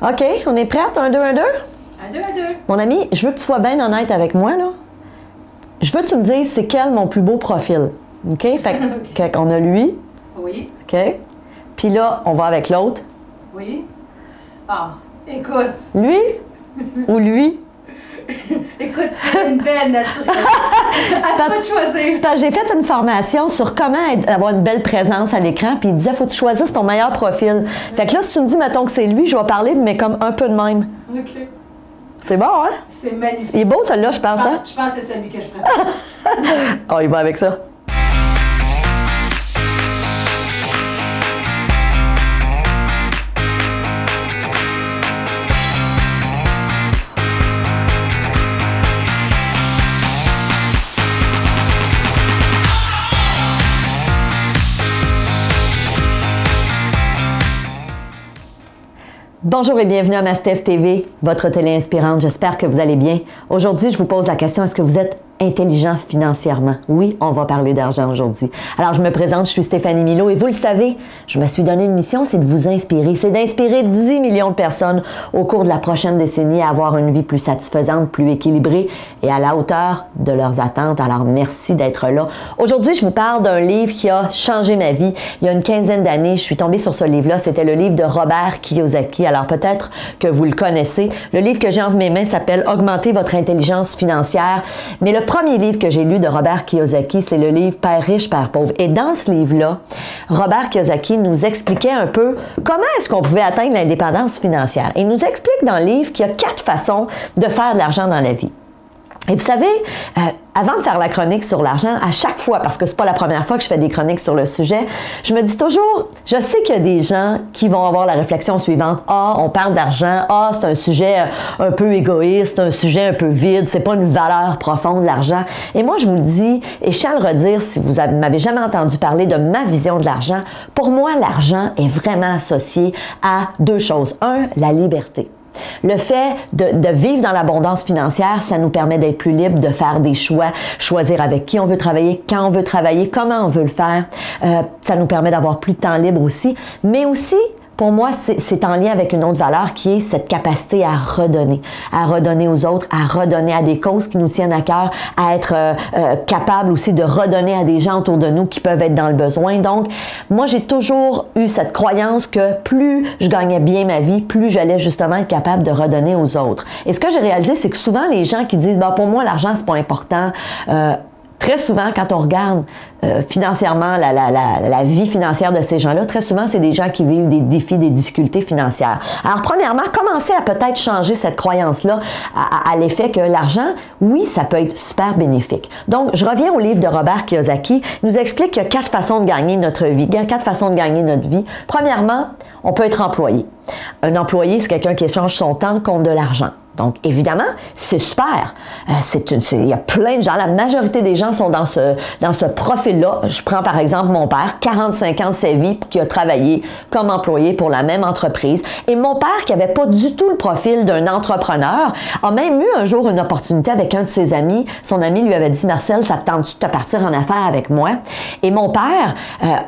OK, on est prête? 1, 2, 1, 2? 1, 2, 1, 2. Mon ami, je veux que tu sois bien honnête avec moi, là. Je veux que tu me dises c'est quel mon plus beau profil. OK? Fait qu'on a lui. Oui. OK? Puis là, on va avec l'autre. Oui. Ah, écoute. Lui ou lui? Écoute, c'est une belle nature. À toi de choisir. C'est parce que j'ai fait une formation sur comment avoir une belle présence à l'écran, puis il disait, faut que tu choisisses ton meilleur profil. Fait que là, si tu me dis, mettons que c'est lui, je vais parler, mais comme un peu de même. OK. C'est bon, hein? C'est magnifique. Il est beau, celui-là, je pense, hein? Je pense que c'est celui que je préfère. Oh, il va avec ça. Bonjour et bienvenue à Mastef TV, votre télé inspirante. J'espère que vous allez bien. Aujourd'hui, je vous pose la question, est-ce que vous êtes intelligent financièrement? Oui, on va parler d'argent aujourd'hui. Alors, je me présente, je suis Stéphanie Milot et vous le savez, je me suis donné une mission, c'est de vous inspirer. C'est d'inspirer 10 millions de personnes au cours de la prochaine décennie à avoir une vie plus satisfaisante, plus équilibrée et à la hauteur de leurs attentes. Alors, merci d'être là. Aujourd'hui, je vous parle d'un livre qui a changé ma vie. Il y a une quinzaine d'années, je suis tombée sur ce livre-là. C'était le livre de Robert Kiyosaki. Alors, peut-être que vous le connaissez. Le livre que j'ai entre mes mains s'appelle « Augmenter votre intelligence financière ». Mais le premier livre que j'ai lu de Robert Kiyosaki, c'est le livre « Père riche, Père pauvre ». Et dans ce livre-là, Robert Kiyosaki nous expliquait un peu comment est-ce qu'on pouvait atteindre l'indépendance financière. Il nous explique dans le livre qu'il y a 4 façons de faire de l'argent dans la vie. Et vous savez, avant de faire la chronique sur l'argent, à chaque fois, parce que c'est pas la première fois que je fais des chroniques sur le sujet, je me dis toujours, je sais qu'il y a des gens qui vont avoir la réflexion suivante. Ah, on parle d'argent. Ah, c'est un sujet un peu égoïste, un sujet un peu vide. C'est pas une valeur profonde, l'argent. Et moi, je vous le dis, et je tiens à le redire si vous m'avez jamais entendu parler de ma vision de l'argent, pour moi, l'argent est vraiment associé à 2 choses. 1, la liberté. Le fait de vivre dans l'abondance financière, ça nous permet d'être plus libre, de faire des choix, choisir avec qui on veut travailler, quand on veut travailler, comment on veut le faire. Ça nous permet d'avoir plus de temps libre aussi, mais aussi, pour moi, c'est en lien avec une autre valeur qui est cette capacité à redonner aux autres, à redonner à des causes qui nous tiennent à cœur, à être capable aussi de redonner à des gens autour de nous qui peuvent être dans le besoin. Donc, moi, j'ai toujours eu cette croyance que plus je gagnais bien ma vie, plus j'allais justement être capable de redonner aux autres. Et ce que j'ai réalisé, c'est que souvent, les gens qui disent, bah, pour moi, l'argent, c'est pas important, très souvent, quand on regarde financièrement la vie financière de ces gens-là, très souvent, c'est des gens qui vivent des défis, des difficultés financières. Alors, premièrement, commencez à peut-être changer cette croyance-là à l'effet que l'argent, oui, ça peut être super bénéfique. Donc, je reviens au livre de Robert Kiyosaki. Il nous explique qu'il y a 4 façons de gagner notre vie. Il y a 4 façons de gagner notre vie. Premièrement, on peut être employé. Un employé, c'est quelqu'un qui échange son temps contre de l'argent. Donc, évidemment, c'est super. Il y a plein de gens, la majorité des gens sont dans ce profil-là. Je prends par exemple mon père, 45 ans de sa vie, qui a travaillé comme employé pour la même entreprise. Et mon père, qui n'avait pas du tout le profil d'un entrepreneur, a même eu un jour une opportunité avec un de ses amis. Son ami lui avait dit, Marcel, ça te tente-tu de partir en affaires avec moi? Et mon père,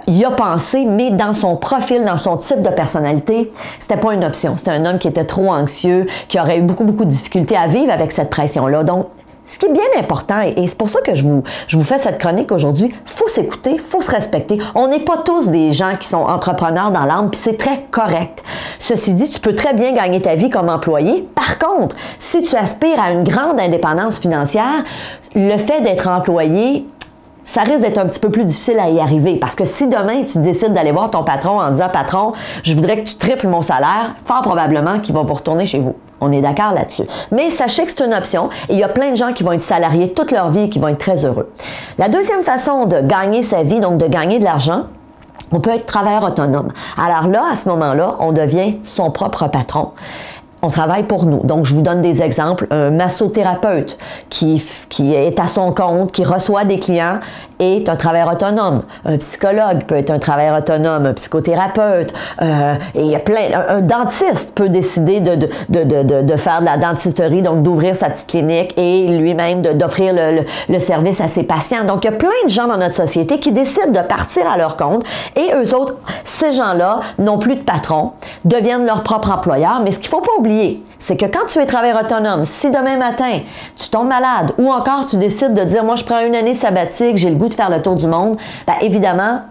y a pensé, mais dans son profil, dans son type de personnalité, c'était pas une option. C'était un homme qui était trop anxieux, qui aurait eu beaucoup de difficultés à vivre avec cette pression-là. Donc, ce qui est bien important, et c'est pour ça que je vous fais cette chronique aujourd'hui, il faut s'écouter, il faut se respecter. On n'est pas tous des gens qui sont entrepreneurs dans l'âme, puis c'est très correct. Ceci dit, tu peux très bien gagner ta vie comme employé. Par contre, si tu aspires à une grande indépendance financière, le fait d'être employé, ça risque d'être un petit peu plus difficile à y arriver. Parce que si demain, tu décides d'aller voir ton patron en disant « Patron, je voudrais que tu triples mon salaire », fort probablement qu'il va vous retourner chez vous. On est d'accord là-dessus. Mais sachez que c'est une option et il y a plein de gens qui vont être salariés toute leur vie et qui vont être très heureux. La deuxième façon de gagner sa vie, donc de gagner de l'argent, on peut être travailleur autonome. Alors là, à ce moment-là, on devient son propre patron. On travaille pour nous. Donc, je vous donne des exemples. Un massothérapeute qui est à son compte, qui reçoit des clients est un travailleur autonome. Un psychologue peut être un travailleur autonome, un psychothérapeute, et il y a un dentiste peut décider de faire de la dentisterie, donc d'ouvrir sa petite clinique et lui-même d'offrir le service à ses patients. Donc, il y a plein de gens dans notre société qui décident de partir à leur compte et eux autres, ces gens-là n'ont plus de patron, deviennent leur propre employeur. Mais ce qu'il ne faut pas oublier, c'est que quand tu es travailleur autonome, si demain matin, tu tombes malade ou encore tu décides de dire, moi, je prends une année sabbatique, j'ai le goût de faire le tour du monde, bien évidemment,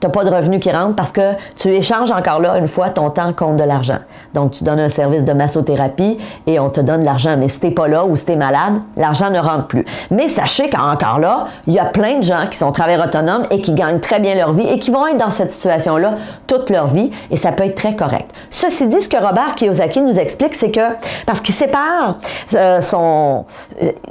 tu n'as pas de revenus qui rentrent parce que tu échanges encore là, une fois, ton temps contre de l'argent. Donc, tu donnes un service de massothérapie et on te donne de l'argent. Mais si tu n'es pas là ou si tu es malade, l'argent ne rentre plus. Mais sachez qu'encore là, il y a plein de gens qui sont travailleurs autonomes et qui gagnent très bien leur vie et qui vont être dans cette situation-là toute leur vie et ça peut être très correct. Ceci dit, ce que Robert Kiyosaki nous explique, c'est que, parce qu'il sépare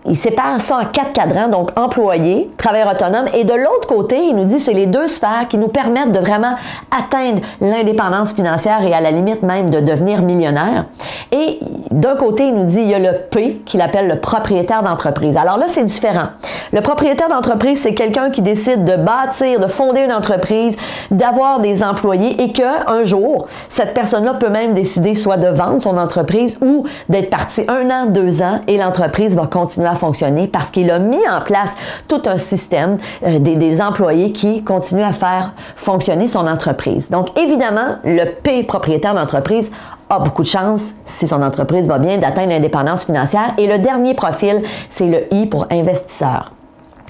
il sépare ça en 4 cadrans, donc employé, travailleur autonome, et de l'autre côté, il nous dit c'est les 2 sphères qui nous permettre de vraiment atteindre l'indépendance financière et à la limite même de devenir millionnaire. Et d'un côté, il nous dit, il y a le P qu'il appelle le propriétaire d'entreprise. Alors là, c'est différent. Le propriétaire d'entreprise, c'est quelqu'un qui décide de bâtir, de fonder une entreprise, d'avoir des employés et qu'un jour, cette personne-là peut même décider soit de vendre son entreprise ou d'être parti 1 an, 2 ans et l'entreprise va continuer à fonctionner parce qu'il a mis en place tout un système des employés qui continuent à faire fonctionner son entreprise. Donc, évidemment, le P, propriétaire d'entreprise, a beaucoup de chance, si son entreprise va bien, d'atteindre l'indépendance financière. Et le dernier profil, c'est le I pour investisseur.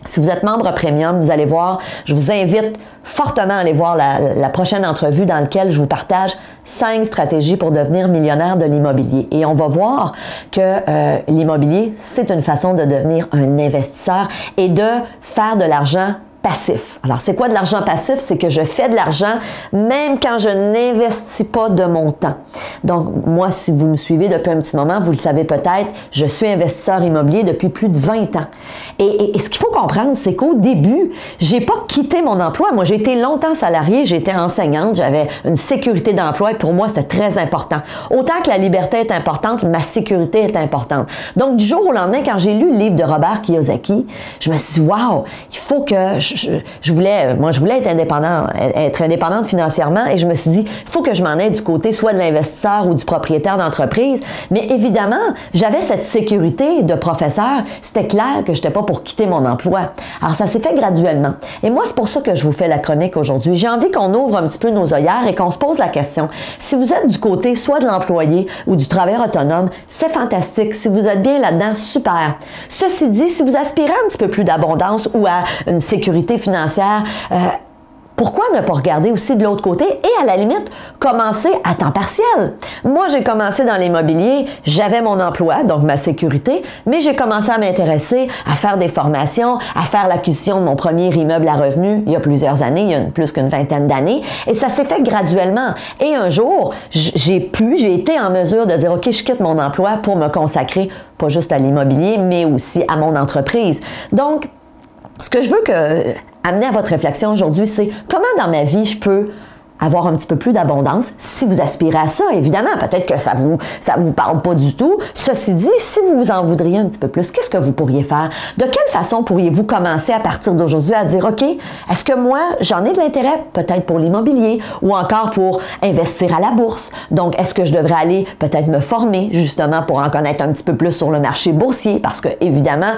Si vous êtes membre premium, vous allez voir, je vous invite fortement à aller voir la prochaine entrevue dans laquelle je vous partage 5 stratégies pour devenir millionnaire de l'immobilier. Et on va voir que l'immobilier, c'est une façon de devenir un investisseur et de faire de l'argent passif. Alors, c'est quoi de l'argent passif? C'est que je fais de l'argent même quand je n'investis pas de mon temps. Donc, moi, si vous me suivez depuis un petit moment, vous le savez peut-être, je suis investisseur immobilier depuis plus de 20 ans. Et ce qu'il faut comprendre, c'est qu'au début, j'ai pas quitté mon emploi. Moi, j'ai été longtemps salariée, j'étais enseignante, j'avais une sécurité d'emploi et pour moi, c'était très important. Autant que la liberté est importante, ma sécurité est importante. Donc, du jour au lendemain, quand j'ai lu le livre de Robert Kiyosaki, je me suis dit, wow, il faut que je voulais être indépendante financièrement et je me suis dit, il faut que je m'en aille du côté soit de l'investisseur ou du propriétaire d'entreprise. Mais évidemment, j'avais cette sécurité de professeur. C'était clair que je n'étais pas pour quitter mon emploi. Alors, ça s'est fait graduellement. Et moi, c'est pour ça que je vous fais la chronique aujourd'hui. J'ai envie qu'on ouvre un petit peu nos œillères et qu'on se pose la question. Si vous êtes du côté soit de l'employé ou du travailleur autonome, c'est fantastique. Si vous êtes bien là-dedans, super. Ceci dit, si vous aspirez à un petit peu plus d'abondance ou à une sécurité financière, pourquoi ne pas regarder aussi de l'autre côté et à la limite, commencer à temps partiel? Moi, j'ai commencé dans l'immobilier, j'avais mon emploi, donc ma sécurité, mais j'ai commencé à m'intéresser, à faire des formations, à faire l'acquisition de mon premier immeuble à revenus il y a plusieurs années, il y a plus qu'une vingtaine d'années, et ça s'est fait graduellement. Et un jour, j'ai été en mesure de dire, OK, je quitte mon emploi pour me consacrer, pas juste à l'immobilier, mais aussi à mon entreprise. Donc, ce que je veux amener à votre réflexion aujourd'hui, c'est comment dans ma vie je peux avoir un petit peu plus d'abondance, si vous aspirez à ça, évidemment. Peut-être que ça vous parle pas du tout. Ceci dit, si vous vous en voudriez un petit peu plus, qu'est-ce que vous pourriez faire? De quelle façon pourriez-vous commencer à partir d'aujourd'hui à dire, OK, est-ce que moi, j'en ai de l'intérêt peut-être pour l'immobilier ou encore pour investir à la bourse? Donc, est-ce que je devrais aller peut-être me former justement pour en connaître un petit peu plus sur le marché boursier? Parce que, évidemment,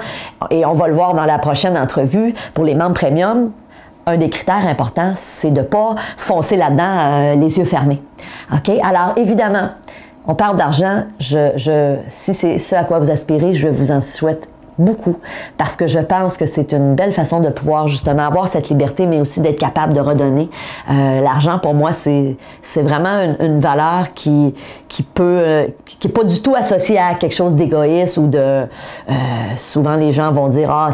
et on va le voir dans la prochaine entrevue pour les membres premium, un des critères importants, c'est de ne pas foncer là-dedans les yeux fermés. OK? Alors, évidemment, on parle d'argent. Si c'est ce à quoi vous aspirez, je vous en souhaite beaucoup parce que je pense que c'est une belle façon de pouvoir justement avoir cette liberté, mais aussi d'être capable de redonner. L'argent, pour moi, c'est vraiment une valeur qui est pas du tout associée à quelque chose d'égoïste ou de... souvent, les gens vont dire « Ah,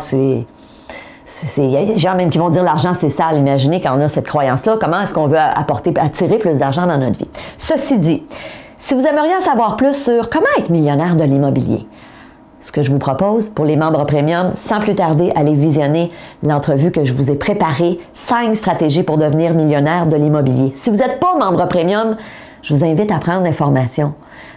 il y a des gens même qui vont dire l'argent c'est sale. » Imaginez quand on a cette croyance-là, comment est-ce qu'on veut attirer plus d'argent dans notre vie. Ceci dit, si vous aimeriez en savoir plus sur comment être millionnaire de l'immobilier, ce que je vous propose pour les membres premium, sans plus tarder, allez visionner l'entrevue que je vous ai préparée, 5 stratégies pour devenir millionnaire de l'immobilier. Si vous n'êtes pas membre premium, je vous invite à prendre l'information.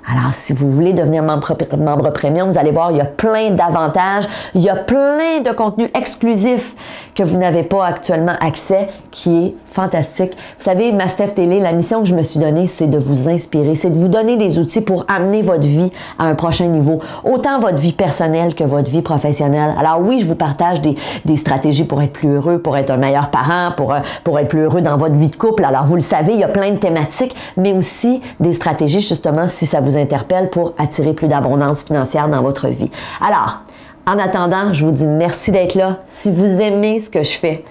Alors, si vous voulez devenir membre premium, vous allez voir, il y a plein d'avantages, il y a plein de contenus exclusifs que vous n'avez pas actuellement accès, qui est fantastique. Vous savez, Mastef Télé, la mission que je me suis donnée, c'est de vous inspirer, c'est de vous donner des outils pour amener votre vie à un prochain niveau, autant votre vie personnelle que votre vie professionnelle. Alors oui, je vous partage des stratégies pour être plus heureux, pour être un meilleur parent, pour être plus heureux dans votre vie de couple. Alors vous le savez, il y a plein de thématiques, mais aussi des stratégies justement, si ça vous interpelle, pour attirer plus d'abondance financière dans votre vie. Alors, en attendant, je vous dis merci d'être là. Si vous aimez ce que je fais,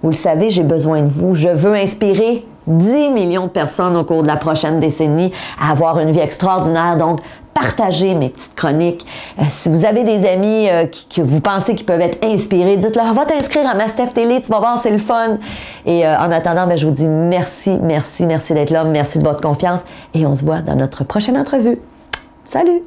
vous le savez, j'ai besoin de vous. Je veux inspirer 10 millions de personnes au cours de la prochaine décennie à avoir une vie extraordinaire. Donc, partagez mes petites chroniques. Si vous avez des amis que vous pensez qu'ils peuvent être inspirés, dites-leur, va t'inscrire à Mastef Télé, tu vas voir, c'est le fun. Et en attendant, je vous dis merci d'être là. Merci de votre confiance. Et on se voit dans notre prochaine entrevue. Salut!